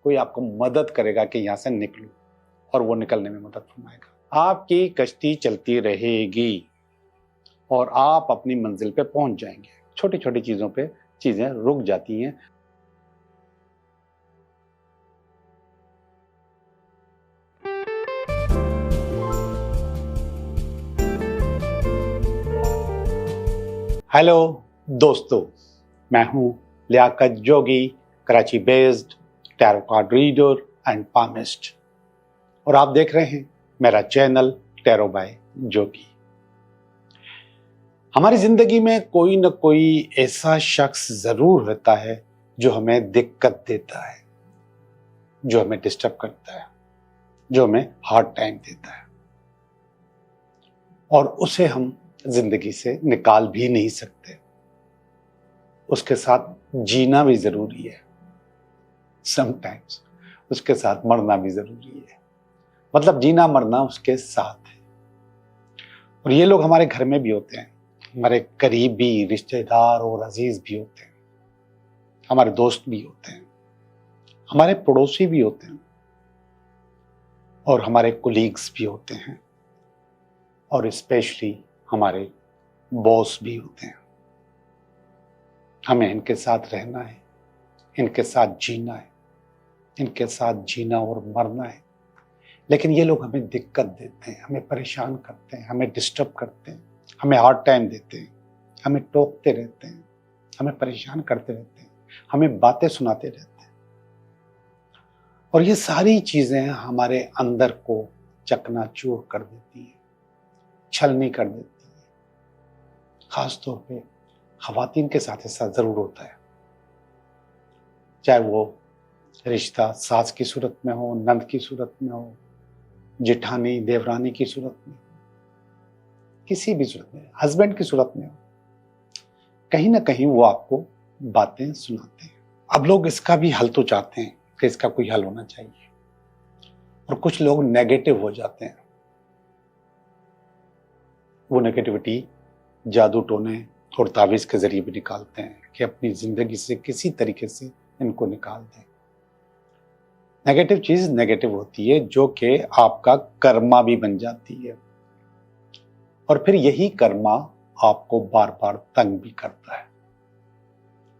कोई आपको मदद करेगा कि यहाँ से निकलो, और वो निकलने में मदद फरमाएगा। आपकी कश्ती चलती रहेगी और आप अपनी मंजिल पे पहुंच जाएंगे। छोटी छोटी चीजों पे चीजें रुक जाती हैं। हेलो दोस्तों, मैं हूं Liaquat Jogi, Karachi based tarot card reader and palmist, और आप देख रहे हैं मेरा चैनल टैरो बाय जोगी। हमारी जिंदगी में कोई न कोई ऐसा शख्स जरूर रहता है जो हमें दिक्कत देता है, जो हमें डिस्टर्ब करता है, जो हमें हार्ड टाइम देता है, और उसे हम जिंदगी से निकाल भी नहीं सकते। उसके साथ जीना भी जरूरी है, समटाइम्स उसके साथ मरना भी जरूरी है। मतलब जीना मरना उसके साथ है। और ये लोग हमारे घर में भी होते हैं, हमारे करीबी रिश्तेदार और अजीज भी होते हैं, हमारे दोस्त भी होते हैं, हमारे पड़ोसी भी होते हैं, और हमारे कोलीग्स भी होते हैं, और स्पेशली हमारे बॉस भी होते हैं। हमें इनके साथ रहना है, इनके साथ जीना है, इनके साथ जीना और मरना है। लेकिन ये लोग हमें दिक्कत देते हैं, हमें परेशान करते हैं, हमें डिस्टर्ब करते हैं, हमें हार्ड टाइम देते हैं, हमें टोकते रहते हैं, हमें परेशान करते रहते हैं, हमें बातें सुनाते रहते हैं। और ये सारी चीजें हमारे अंदर को चकनाचूर कर देती हैं, छलनी कर देती हैं। खास तौर पे खवातीन के साथ ऐसा जरूर होता है, चाहे वो रिश्ता सास की सूरत में हो, नंद की सूरत में हो, जेठानी देवरानी की सूरत में, किसी भी सूरत में, हस्बैंड की सूरत में हो, कहीं ना कहीं वो आपको बातें सुनाते हैं। अब लोग इसका भी हल तो चाहते हैं कि इसका कोई हल होना चाहिए, और कुछ लोग नेगेटिव हो जाते हैं। वो नेगेटिविटी जादू टोने और तावीज के जरिए भी निकालते हैं कि अपनी जिंदगी से किसी तरीके से इनको निकाल दें। नेगेटिव चीज नेगेटिव होती है, जो कि आपका कर्मा भी बन जाती है, और फिर यही कर्मा आपको बार बार तंग भी करता है,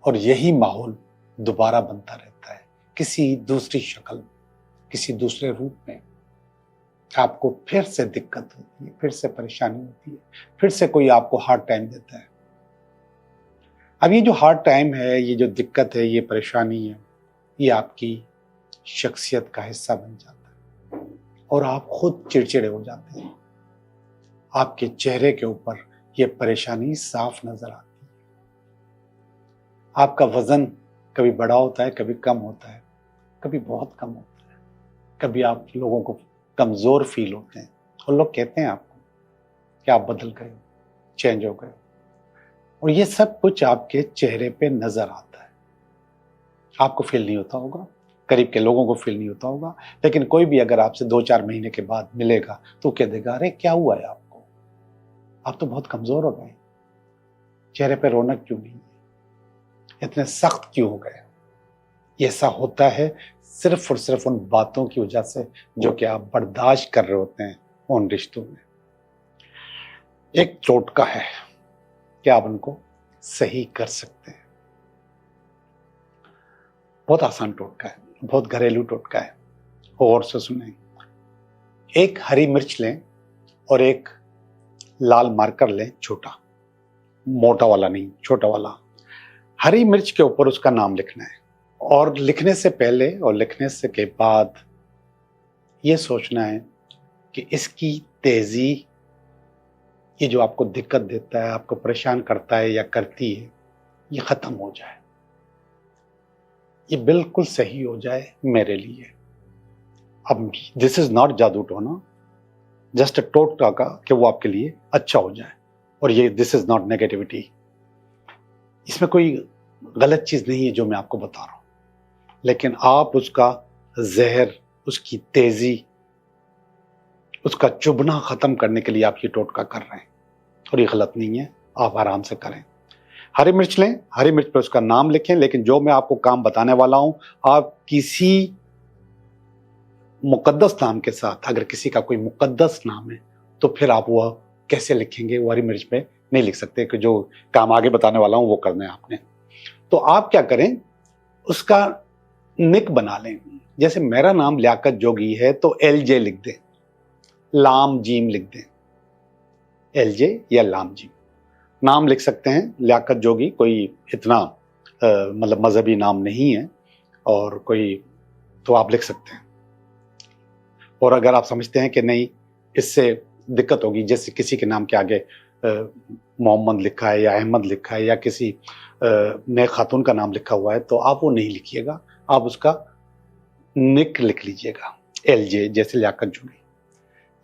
और यही माहौल दोबारा बनता रहता है किसी दूसरी शक्ल, किसी दूसरे रूप में। आपको फिर से दिक्कत होती है, फिर से परेशानी होती है, फिर से कोई आपको हार्ड टाइम देता है। अब ये जो हार्ड टाइम है, ये जो दिक्कत है, ये परेशानी है, ये आपकी शख्सियत का हिस्सा बन जाता है, और आप खुद चिड़चिड़े हो जाते हैं। आपके चेहरे के ऊपर ये परेशानी साफ नजर आती है। आपका वजन कभी बड़ा होता है, कभी कम होता है, कभी बहुत कम होता है, कभी आप लोगों को कमजोर फील होते हैं, और लोग कहते हैं आपको कि आप बदल गए, चेंज हो गए, और ये सब कुछ आपके चेहरे पे नजर आता है। आपको फील नहीं होता होगा, करीब के लोगों को फील नहीं होता होगा, लेकिन कोई भी अगर आपसे 2-4 महीने के बाद मिलेगा तो कह देगा, अरे क्या हुआ है आपको, आप तो बहुत कमजोर हो गए, चेहरे पे रौनक क्यों नहीं है, इतने सख्त क्यों हो गए। ये ऐसा होता है सिर्फ और सिर्फ उन बातों की वजह से जो कि आप बर्दाश्त कर रहे होते हैं उन रिश्तों में। एक टोटका है कि आप उनको सही कर सकते हैं। बहुत आसान टोटका है, बहुत घरेलू टोटका है, और से सुने। एक हरी मिर्च लें और एक लाल मार्कर लें, छोटा, मोटा वाला नहीं, छोटा वाला। हरी मिर्च के ऊपर उसका नाम लिखना है, और लिखने से पहले और लिखने से के बाद ये सोचना है कि इसकी तेजी, ये जो आपको दिक्कत देता है, आपको परेशान करता है या करती है, ये खत्म हो जाए, ये बिल्कुल सही हो जाए मेरे लिए। अब दिस इज नॉट जादू टोना, जस्ट अ टोटका का कि वो आपके लिए अच्छा हो जाए। और ये दिस इज नॉट नेगेटिविटी, इसमें कोई गलत चीज नहीं है जो मैं आपको बता रहा हूं, लेकिन आप उसका जहर, उसकी तेजी, उसका चुभना खत्म करने के लिए आप ये टोटका कर रहे हैं, और ये गलत नहीं है, आप आराम से करें। हरी मिर्च लें, हरी मिर्च पर उसका नाम लिखें, लेकिन जो मैं आपको काम बताने वाला हूं, आप किसी मुकद्दस नाम के साथ अगर किसी का कोई मुकद्दस नाम है तो फिर आप वह कैसे लिखेंगे, वो हरी मिर्च पे नहीं लिख सकते, कि जो काम आगे बताने वाला हूं वो करना है आपने। तो आप क्या करें, उसका निक बना लें। जैसे मेरा नाम लियाकत जोगी है तो LJ लिख दें, लाम जीम लिख दें, LJ या लाम जीम नाम लिख सकते हैं। लियाकत जोगी कोई इतना मतलब मजहबी नाम नहीं है, और कोई तो आप लिख सकते हैं। और अगर आप समझते हैं कि नहीं इससे दिक्कत होगी, जैसे किसी के नाम के आगे मोहम्मद लिखा है या अहमद लिखा है या किसी नए खातून का नाम लिखा हुआ है, तो आप वो नहीं लिखिएगा, आप उसका निक लिख लीजिएगा, LJ जैसे लियाकत जोगी।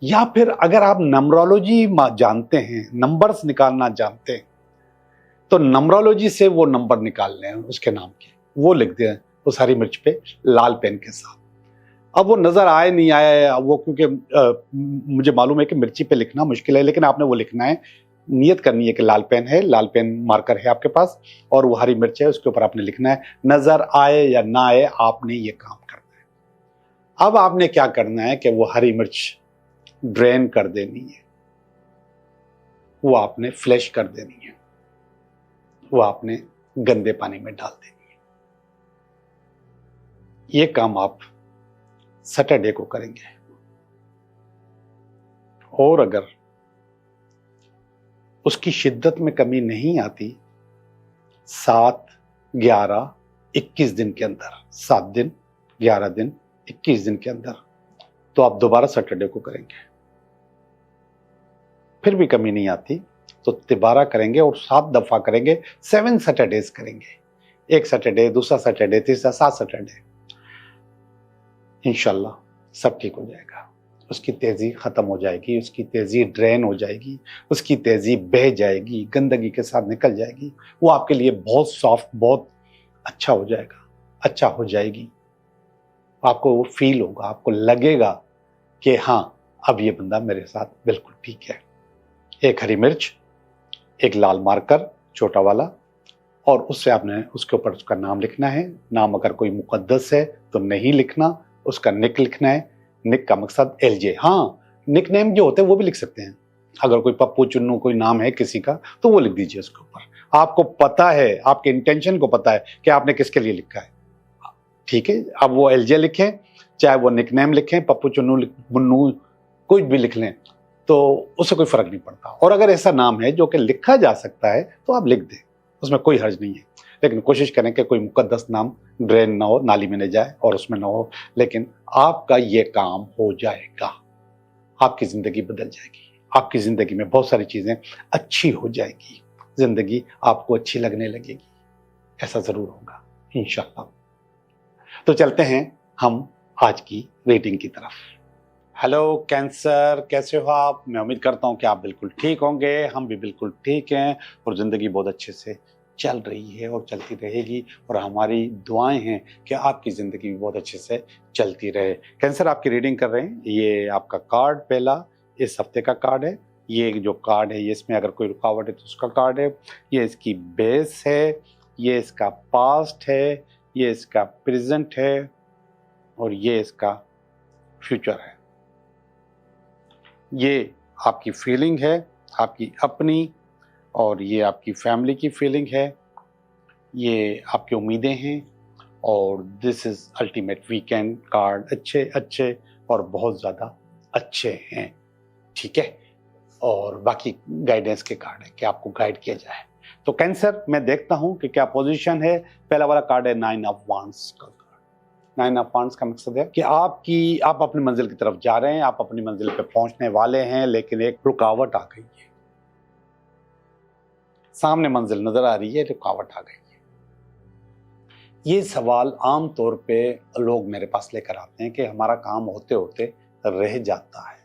या फिर अगर आप नंबरोलॉजी जानते हैं, नंबर्स निकालना जानते हैं, तो नंबरोलॉजी से वो नंबर निकाल लें उसके नाम के, वो लिख दें उस हरी मिर्च पे लाल पेन के साथ। अब वो नजर आए नहीं आया वो, क्योंकि मुझे मालूम है कि मिर्ची पे लिखना मुश्किल है, लेकिन आपने वो लिखना है, नियत करनी है कि लाल पेन है, लाल पेन मार्कर है आपके पास, और वो हरी मिर्च है, उसके ऊपर आपने लिखना है। नजर आए या ना आए, आपने ये काम करना है। अब आपने क्या करना है कि वो हरी मिर्च ड्रेन कर देनी है, वो आपने फ्लैश कर देनी है, वो आपने गंदे पानी में डाल देनी है। ये काम आप सैटरडे को करेंगे। और अगर उसकी शिद्दत में कमी नहीं आती 7, 11, 21 दिन के अंदर, 7 दिन, 11 दिन, 21 दिन के अंदर, तो आप दोबारा सैटरडे को करेंगे। फिर भी कमी नहीं आती तो दोबारा करेंगे और 7 दफा करेंगे, 7 सैटरडेज करेंगे, एक सैटरडे, दूसरा सैटरडे, तीसरा, 7 सैटरडे। इंशाल्लाह सब ठीक हो जाएगा। उसकी तेजी खत्म हो जाएगी, उसकी तेजी ड्रेन हो जाएगी, उसकी तेजी बह जाएगी, गंदगी के साथ निकल जाएगी। वो आपके लिए बहुत सॉफ्ट, बहुत अच्छा हो जाएगा, अच्छा हो जाएगी। आपको वो फील होगा, आपको लगेगा कि हाँ अब ये बंदा मेरे साथ बिल्कुल ठीक है। एक हरी मिर्च, एक लाल मार्कर छोटा वाला, और उससे आपने उसके ऊपर उसका नाम लिखना है। नाम अगर कोई मुकद्दस है तो नहीं लिखना, उसका निक लिखना है। निक का मकसद LJ। हाँ, निक नेम जो होते हैं वो भी लिख सकते हैं। अगर कोई पप्पू चुन्नू कोई नाम है किसी का तो वो लिख दीजिए उसके ऊपर। आपको पता है, आपके इंटेंशन को पता है कि आपने किसके लिए लिखा है, ठीक है। अब वो LJ लिखें, चाहे वो निक नेम लिखें, पप्पू चुन्नू मुन्नू कोई भी लिख लें, तो उससे कोई फर्क नहीं पड़ता। और अगर ऐसा नाम है जो कि लिखा जा सकता है तो आप लिख दें, उसमें कोई हर्ज नहीं है। लेकिन कोशिश करें कि कोई मुकद्दस नाम ड्रेन ना हो, नाली में न जाए और उसमें ना हो। लेकिन आपका ये काम हो जाएगा, आपकी जिंदगी बदल जाएगी, आपकी जिंदगी में बहुत सारी चीजें अच्छी हो जाएगी, जिंदगी आपको अच्छी लगने लगेगी। ऐसा जरूर होगा इंशाअल्लाह। तो चलते हैं हम आज की रीडिंग की तरफ। हेलो कैंसर, कैसे हो आप? मैं उम्मीद करता हूं कि आप बिल्कुल ठीक होंगे। हम भी बिल्कुल ठीक हैं और ज़िंदगी बहुत अच्छे से चल रही है और चलती रहेगी, और हमारी दुआएं हैं कि आपकी ज़िंदगी भी बहुत अच्छे से चलती रहे। कैंसर, आपकी रीडिंग कर रहे हैं। ये आपका कार्ड पहला इस हफ्ते का कार्ड है। ये जो कार्ड है ये इसमें अगर कोई रुकावट है तो उसका कार्ड है। ये इसकी बेस है, ये इसका पास्ट है, ये इसका प्रेजेंट है, और ये इसका फ्यूचर है। ये आपकी फीलिंग है, आपकी अपनी, और ये आपकी फैमिली की फीलिंग है। ये आपकी उम्मीदें हैं, और this is ultimate weekend card. अच्छे अच्छे और बहुत ज़्यादा अच्छे हैं, ठीक है। और बाकी गाइडेंस के कार्ड है कि आपको गाइड किया जाए। तो कैंसर, मैं देखता हूं कि क्या पोजीशन है। पहला वाला कार्ड है 9 ऑफ वांड्स का। 9 ऑफ वांड्स का मकसद है कि आप अपनी मंजिल की तरफ जा रहे हैं, आप अपनी मंजिल पे पहुंचने वाले हैं, लेकिन एक रुकावट आ गई है। सामने मंजिल नजर आ रही है, रुकावट आ गई है। ये सवाल आम तौर पे लोग मेरे पास लेकर आते हैं कि हमारा काम होते होते रह जाता है।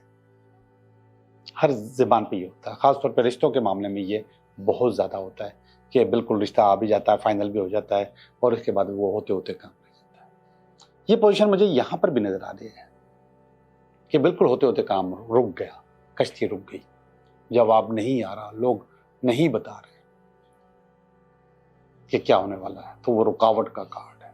हर ज़बान पे ये होता है, खासतौर पे रिश्तों के मामले में ये बहुत ज़्यादा होता है कि बिल्कुल रिश्ता आ भी जाता है, फाइनल भी हो जाता है, और इसके बाद वो होते होते काम रह जाता है। ये पोजीशन मुझे यहाँ पर भी नजर आ रही है कि बिल्कुल होते होते काम रुक गया, कश्ती रुक गई, जवाब नहीं आ रहा, लोग नहीं बता रहे कि क्या होने वाला है। तो वो रुकावट का कार्ड है।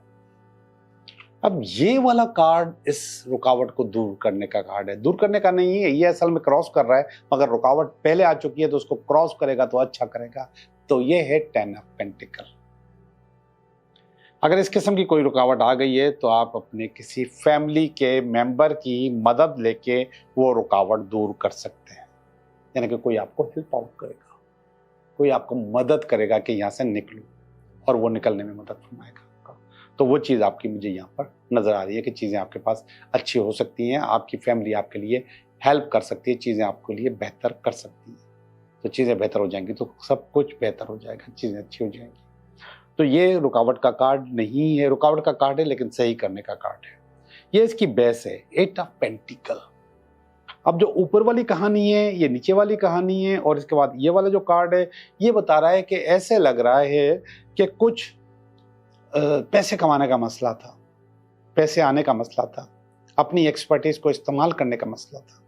अब ये वाला कार्ड इस रुकावट को दूर करने का कार्ड है। दूर करने का नहीं है, ये असल में क्रॉस कर रहा है, मगर रुकावट पहले आ चुकी है तो उसको क्रॉस करेगा तो अच्छा करेगा। तो ये है 10 ऑफ पेंटिकल। अगर इस किस्म की कोई रुकावट आ गई है तो आप अपने किसी फैमिली के मेंबर की मदद लेके वो रुकावट दूर कर सकते हैं। यानी कि कोई आपको हेल्प आउट करेगा, कोई आपको मदद करेगा कि यहाँ से निकलो, और वो निकलने में मदद फरमाएगा। तो वो चीज़ आपकी मुझे यहाँ पर नज़र आ रही है कि चीज़ें आपके पास अच्छी हो सकती हैं, आपकी फैमिली आपके लिए हेल्प कर सकती है, चीज़ें आपके लिए बेहतर कर सकती हैं। तो चीज़ें बेहतर हो जाएंगी तो सब कुछ बेहतर हो जाएगा, चीज़ें अच्छी हो जाएंगी। तो ये रुकावट का कार्ड नहीं है, रुकावट का कार्ड है लेकिन सही करने का कार्ड है। ये इसकी बेस है 8 ऑफ पेंटिकल। अब जो ऊपर वाली कहानी है, ये नीचे वाली कहानी है, और इसके बाद ये वाला जो कार्ड है ये बता रहा है कि ऐसे लग रहा है कि कुछ पैसे कमाने का मसला था, पैसे आने का मसला था, अपनी एक्सपर्टीज को इस्तेमाल करने का मसला था,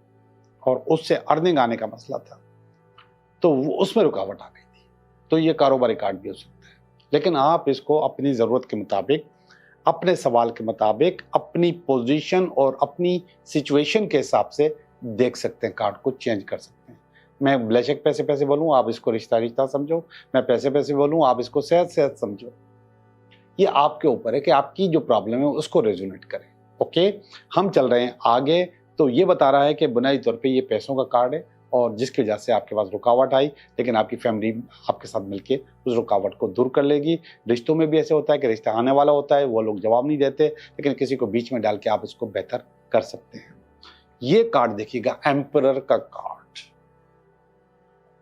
और उससे अर्निंग आने का मसला था, तो उसमें रुकावट आ गई थी। तो ये कारोबारी कार्ड भी हो सकता है, लेकिन आप इसको अपनी ज़रूरत के मुताबिक, अपने सवाल के मुताबिक, अपनी पोजीशन और अपनी सिचुएशन के हिसाब से देख सकते हैं, कार्ड को चेंज कर सकते हैं। मैं बेशक पैसे पैसे बोलूँ, आप इसको रिश्ता रिश्ता समझो, मैं पैसे पैसे बोलूँ, आप इसको सेहत सेहत समझो। ये आपके ऊपर है कि आपकी जो प्रॉब्लम है उसको रेजोनेट करें। ओके, हम चल रहे हैं आगे। तो ये बता रहा है कि बुनियादी तौर पे ये पैसों का कार्ड है, और जिसकी वजह से आपके पास रुकावट आई, लेकिन आपकी फैमिली आपके साथ मिलके उस रुकावट को दूर कर लेगी। रिश्तों में भी ऐसे होता है कि रिश्ता आने वाला होता है, वो लोग जवाब नहीं देते, लेकिन किसी को बीच में डाल के आप इसको बेहतर कर सकते हैं। ये कार्ड देखिएगा, एम्परर का कार्ड।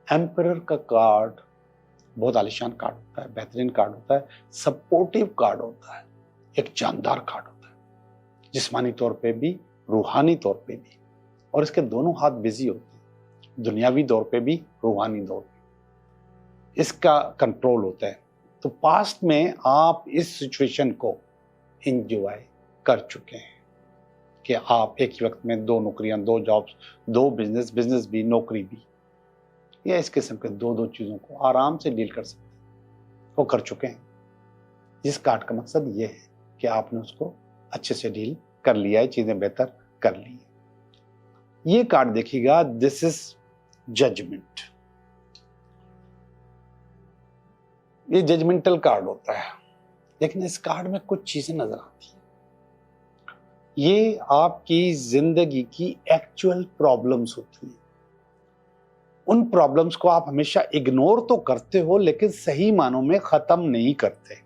एम्परर का कार्ड बहुत आलिशान कार्ड होता है, बेहतरीन कार्ड होता है, सपोर्टिव कार्ड होता है, एक जानदार कार्ड होता है, जिस्मानी तौर पे भी, रूहानी तौर पे भी, और इसके दोनों हाथ बिजी होते हैं, दुनियावी तौर पे भी, रूहानी तौर पे इसका कंट्रोल होता है। तो पास्ट में आप इस सिचुएशन को एंजॉय कर चुके हैं कि आप एक ही वक्त में 2 नौकरियां, 2 जॉब्स, 2 बिजनेस, बिजनेस भी, नौकरी भी, या इस किस्म के 2 चीज़ों को आराम से डील कर सकते हैं, वो कर चुके हैं। इस कार्ड का मकसद ये है कि आपने उसको अच्छे से डील कर लिया है, चीज़ें बेहतर कर ली है। ये कार्ड देखिएगा, दिस इज जजमेंट। ये जजमेंटल कार्ड होता है, लेकिन इस कार्ड में कुछ चीज़ें नजर आती हैं। ये आपकी जिंदगी की एक्चुअल प्रॉब्लम्स होती हैं। उन प्रॉब्लम्स को आप हमेशा इग्नोर तो करते हो, लेकिन सही मानों में खत्म नहीं करते।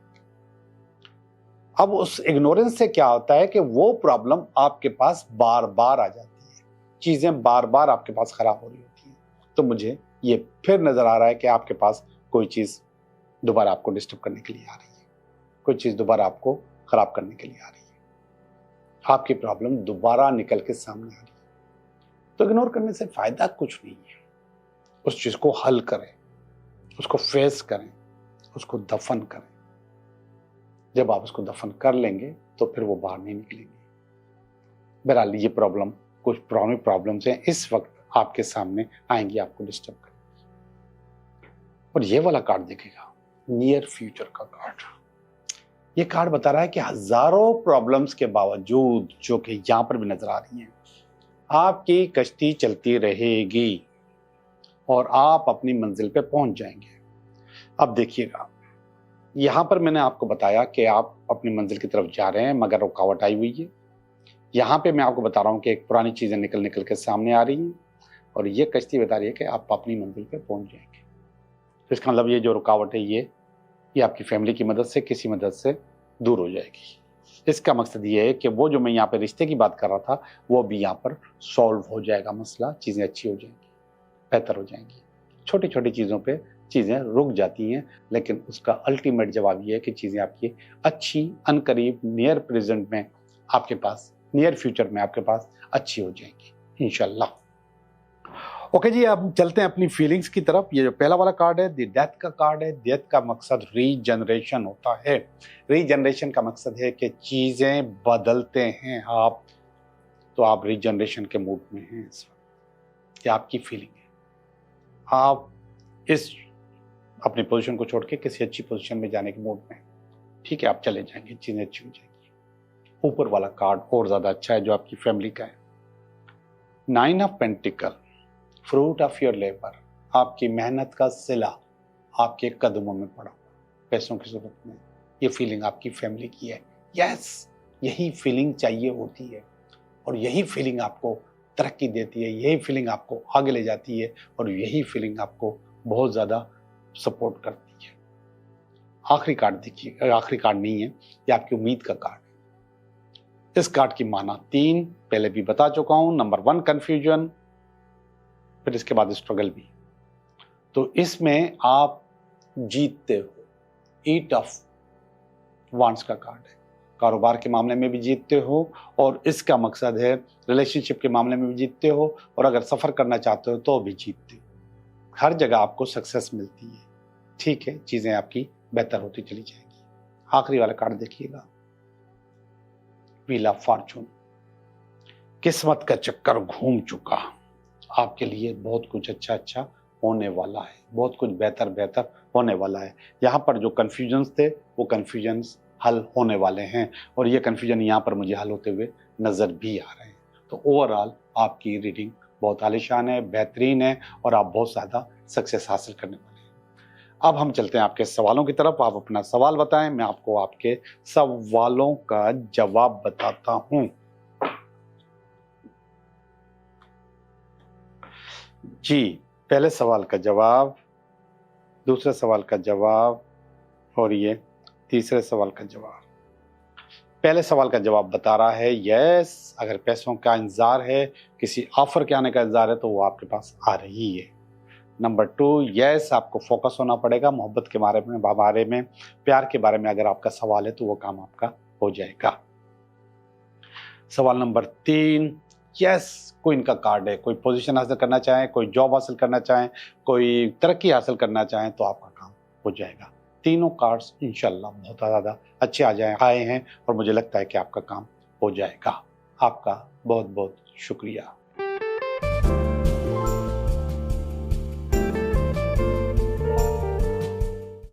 अब उस इग्नोरेंस से क्या होता है कि वो प्रॉब्लम आपके पास बार बार आ जाती है, चीजें बार बार आपके पास खराब हो रही होती हैं। तो मुझे ये फिर नजर आ रहा है कि आपके पास कोई चीज दोबारा आपको डिस्टर्ब करने के लिए आ रही है, कोई चीज दोबारा आपको खराब करने के लिए आ रही है, आपकी प्रॉब्लम दोबारा निकल के सामने आ रही है। तो इग्नोर करने से फायदा कुछ नहीं है। उस चीज को हल करें, उसको फेस करें, उसको दफन करें। जब आप उसको दफन कर लेंगे तो फिर वो बाहर नहीं निकलेंगे। बहरहाल ये प्रॉब्लम, कुछ पुरानी प्रॉब्लम्स हैं, इस वक्त आपके सामने आएंगी, आपको डिस्टर्ब करेंगी। और ये वाला कार्ड देखेगा, नियर फ्यूचर का कार्ड। ये कार्ड बता रहा है कि हजारों प्रॉब्लम्स के बावजूद, जो कि यहां पर भी नजर आ रही हैं, आपकी कश्ती चलती रहेगी और आप अपनी मंजिल पे पहुंच जाएंगे। अब देखिएगा, यहां पर मैंने आपको बताया कि आप अपनी मंजिल की तरफ जा रहे हैं, मगर रुकावट आई हुई है। यहां पे मैं आपको बता रहा हूं कि एक पुरानी चीजें निकल निकल के सामने आ रही हैं, और ये कश्ती बता रही है कि आप अपनी मंजिल पे पहुंच जाएंगे। तो इसका मतलब ये जो रुकावट है, ये आपकी फैमिली की मदद से, किसी मदद से दूर हो जाएगी। इसका मकसद ये है कि वो जो मैं यहाँ पे रिश्ते की बात कर रहा था, वो भी यहाँ पर सॉल्व हो जाएगा मसला, चीजें अच्छी हो जाएंगी, बेहतर हो जाएंगी। छोटी छोटी चीज़ों पे चीज़ें रुक जाती हैं, लेकिन उसका अल्टीमेट जवाब ये है कि चीज़ें आपकी अच्छी, अनकरीब, नियर प्रेजेंट में आपके पास, नियर फ्यूचर में आपके पास अच्छी हो जाएंगी इंशाल्लाह। ओके जी, अब चलते हैं अपनी फीलिंग्स की तरफ। ये जो पहला वाला कार्ड है, द डेथ का कार्ड है। डेथ का मकसद रीजनरेशन होता है। रीजनरेशन का मकसद है कि चीज़ें बदलते हैं आप, तो आप रीजनरेशन के मूड में हैं इस वक्त। ये आपकी फीलिंग है। आप इस अपनी पोजीशन को छोड़ के किसी अच्छी पोजीशन में जाने के मूड में, ठीक है, आप चले जाएंगे, चीजें अच्छी हो जाएंगी। ऊपर वाला कार्ड और ज्यादा अच्छा है जो आपकी फैमिली का है। 9 of pentacle, fruit of your labour, आपकी मेहनत का सिला आपके कदमों में पड़ा, पैसों की जरूरत में, ये फीलिंग आपकी फैमिली की है। यस, यही फीलिंग चाहिए होती है और यही फीलिंग आपको तरक्की देती है, यही फीलिंग आपको आगे ले जाती है और यही फीलिंग आपको बहुत ज्यादा सपोर्ट करती है। आखिरी कार्ड देखिए, आखिरी कार्ड नहीं है, ये आपकी उम्मीद का कार्ड है। इस कार्ड की माना 3 पहले भी बता चुका हूं। नंबर 1 कंफ्यूजन, फिर इसके बाद स्ट्रगल भी। तो इसमें आप जीतते हो। 8 ऑफ वांड्स का कार्ड है। कारोबार के मामले में भी जीतते हो और इसका मकसद है रिलेशनशिप के मामले में भी जीतते हो और अगर सफर करना चाहते हो तो भी जीतते हो। हर जगह आपको सक्सेस मिलती है। ठीक है, चीजें आपकी बेहतर होती चली जाएगी। आखिरी वाला कार्ड देखिएगा, व्हील ऑफ फॉर्चून। किस्मत का चक्कर घूम चुका, आपके लिए बहुत कुछ अच्छा अच्छा होने वाला है, बहुत कुछ बेहतर बेहतर होने वाला है। यहाँ पर जो कन्फ्यूजन्स थे वो कन्फ्यूजन्स हल होने वाले हैं और ये कन्फ्यूजन यहाँ पर मुझे हल होते हुए नजर भी आ रहे हैं। तो ओवरऑल आपकी रीडिंग बहुत आलीशान है, बेहतरीन है और आप बहुत ज़्यादा सक्सेस हासिल करने वाले हैं। अब हम चलते हैं आपके सवालों की तरफ। आप अपना सवाल बताएं, मैं आपको आपके सवालों का जवाब बताता हूं। जी, पहले सवाल का जवाब, दूसरे सवाल का जवाब और ये तीसरे सवाल का जवाब। पहले सवाल का जवाब बता रहा है यस, अगर पैसों का इंतजार है, किसी ऑफर के आने का इंतजार है तो वो आपके पास आ रही है। नंबर 2, यस, आपको फोकस होना पड़ेगा मोहब्बत के बारे में, प्यार के बारे में अगर आपका सवाल है तो वो काम आपका हो जाएगा। सवाल नंबर 3, यस, कोई इनका कार्ड है, कोई पोजीशन हासिल करना चाहें, कोई जॉब हासिल करना चाहें, कोई तरक्की हासिल करना चाहें तो आपका काम हो जाएगा। तीनों कार्ड्स इंशाल्लाह बहुत ज़्यादा अच्छे आए हैं और मुझे लगता है कि आपका काम हो जाएगा। आपका बहुत बहुत शुक्रिया।